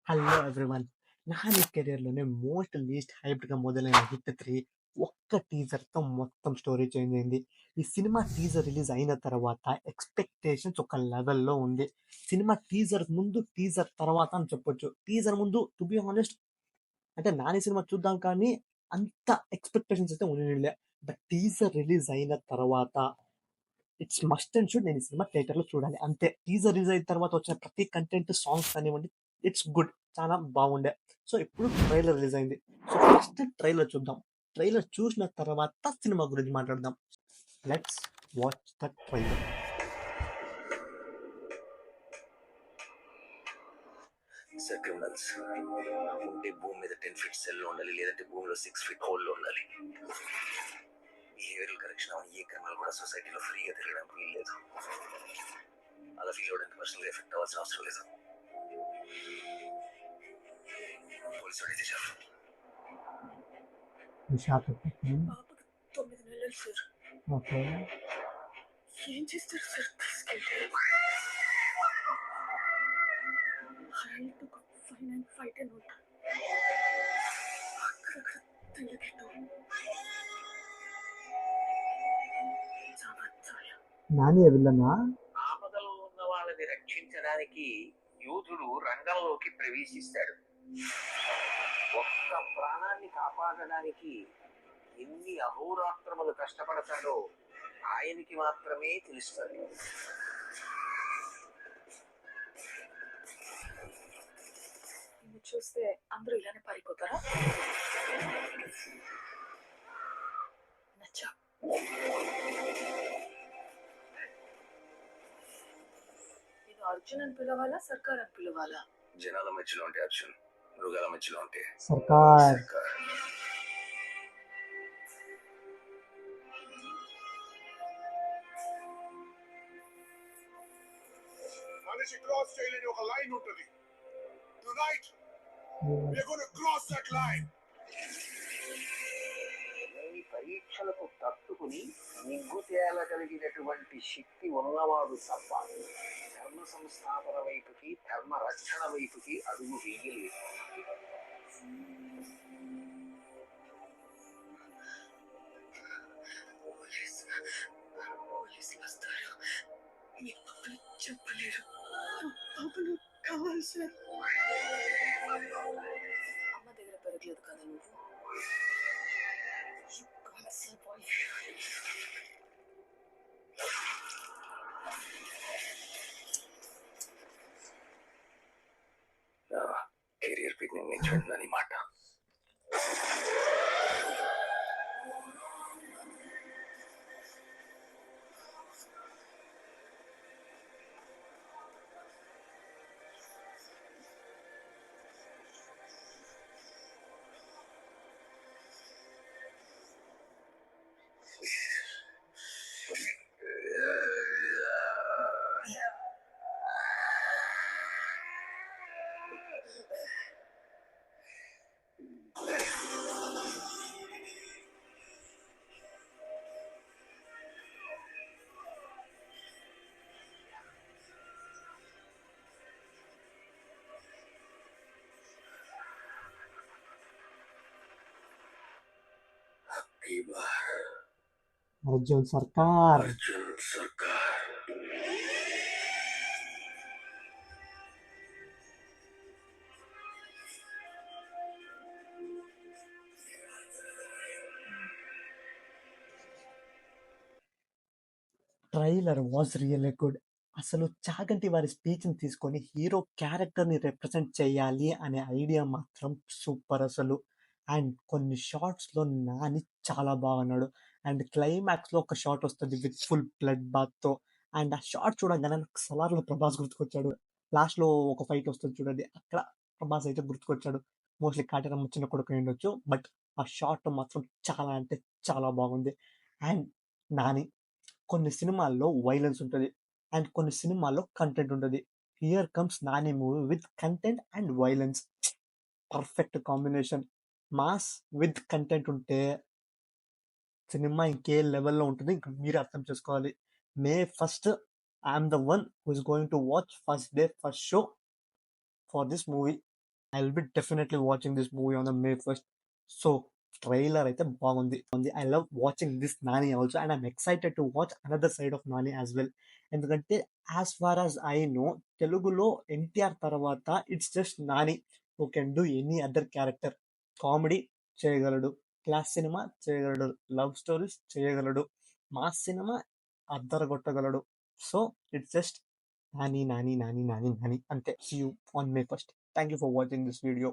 Hello everyone. Nani కెరియర్‌లోనే least హైప్డ్‌గా మొదలైన 'హిట్ 3' ఒక్క టీజర్‌తో మొత్తం స్టోరీ చేంజ్ అయింది. ఈ సినిమా టీజర్ రిలీజ్ అయిన తర్వాత ఎక్స్‌పెక్టేషన్స్ ఒక లెవెల్‌లో ఉంది. సినిమా టీజర్ ముందు, టీజర్ తర్వాత అని చెప్పొచ్చు. టీజర్ ముందు టు బీ హానెస్ట్ అంటే 'నాని' సినిమా చూద్దాం కానీ అంత ఎక్స్‌పెక్టేషన్స్ అయితే ఉన్నిలే. బట్ టీజర్ రిలీజ్ అయిన తర్వాత ఇట్స్ మస్ట్ అండ్ షుడ్ నేను ఈ సినిమా థియేటర్‌లో చూడాలి అంతే. టీజర్ రిలీజ్ అయిన తర్వాత వచ్చిన ప్రతి కంటెంట్, సాంగ్స్ కానివ్వండి, ఇట్స్ గుడ్. చాలా బాగుండే. సో ఇప్పుడు ట్రైలర్ రిలీజ్ అయింది. సో ఫస్ట్ ట్రైలర్ చూద్దాం. ట్రైలర్ చూసిన తర్వాత సినిమా గురించి మాట్లాడదాం. Let's watch the trailer. Sir criminals ఉంటే భూమి మీద 10 ఫీట్ సెల్ ఉండాలి, లేదంటే భూమిలో 6 ఫీట్ హోల్లో ఉండాలి. బిహేవియరల్ కరెక్షన్ అవని ఏ క్రిమినల్ కూడా సొసైటీలో ఫ్రీగా తిరగడానికి వీల్లేదు. అలా ఫీల్ అవడానికి పర్సనల్గా ఎఫెక్ట్ అవ్వాల్సిన అవసరం లేదు. పోలీసు వాడు అయితే చాలు. పాపకు 9 నెలలు సార్. ఓకే, ఏం చేస్తారు సార్? తీసుకెళ్ళి హైట్ ఒక 5'9", 5'10" ఉంటారు. అక్కడక్కడ తెల్లగెట్టు నాని విల్లనా? ఆపదలో ఉన్న వాళ్ళని రక్షించడానికి యోధుడు రంగంలోకి ప్రవేశిస్తాడు. ఒక్క ప్రాణాన్ని కాపాడడానికి ఎన్ని అహోరాత్రములు కష్టపడతాడో ఆయనకి మాత్రమే తెలుస్తుంది. నిన్ను చూస్తే అందరూ ఇలానే పారిపోతారా? నచ్చా. నేను అర్జున్ అని పిలవాలా, సర్కార్ అని పిలవాలా? జనాల మధ్యలో ఉంటే అర్జున్, మృగాల మధ్యలో ఉంటే సర్కార్. మనిషి క్రాస్ చేయలేని ఒక లైన్ ఉంటుంది. Tonight we are going to cross that line. ఈ పరీక్షలకు తట్టుకుని నిగ్గు తేలగలిగినటువంటి శక్తి ఉన్నవాడు తప్ప ధర్మ సంస్థాపన వైపుకి, ధర్మ రక్షణ వైపుకి అడుగు వేయలేదు. పోలీసులు వస్తారు. మీ పాపలు చెప్పలేరు. పాపలు కావాలి సార్. అమ్మ దగ్గర పెరగలేదు కదా నువ్వు. కెరియర్ బిగినింగ్ నుంచి ఉందని మాట. అర్జున్ సర్కార్. అర్జున్ సర్కార్. Trailer was really good. అసలు చాగంటి వారి స్పీచ్ని తీసుకొని హీరో క్యారెక్టర్ని రిప్రజెంట్ చేయాలి అనే ఐడియా మాత్రం సూపర్ అసలు. అండ్ కొన్ని షార్ట్స్లో నాని చాలా బాగున్నాడు. అండ్ క్లైమాక్స్లో ఒక షాట్ వస్తుంది విత్ ఫుల్ బ్లడ్ బాత్తో. అండ్ ఆ షార్ట్ చూడగానే నాకు సలార్లో ప్రభాస్ గుర్తుకొచ్చాడు. లాస్ట్లో ఒక ఫైట్ వస్తుంది చూడండి, అక్కడ ప్రభాస్ అయితే గుర్తుకొచ్చాడు. మోస్ట్లీ కాటరమ్మ చిన్న కొడుకు అయి ఉండొచ్చు, బట్ ఆ షాట్ మాత్రం చాలా అంటే చాలా బాగుంది. అండ్ నాని కొన్ని సినిమాల్లో వైలెన్స్ ఉంటుంది అండ్ కొన్ని సినిమాల్లో కంటెంట్ ఉంటుంది. Here comes Nani movie with content and violence. Perfect combination. Mass with content ఉంటే సినిమా ఇంకే లెవెల్లో ఉంటుంది. ఇంక మీరు అర్థం చేసుకోవాలి. May 1st I am the one who is going to watch first day first show for this movie. I will be definitely watching this movie on the May 1st. So trailer అయితే బాగుంది. I love watching this Nani also and I'm excited to watch another side of Nani as well. ఎందుకంటే as far as I know తెలుగులో ఎన్టీఆర్ తర్వాత it's just Nani who can do any other character. Comedy చేయగలడు, class సినిమా చేయగలడు, love stories చేయగలడు, mass సినిమా అద్దరగొట్టగలడు. So it's just Nani Nani Nani Nani Nani అంతే. See you on May 1st. Thank you for watching this video.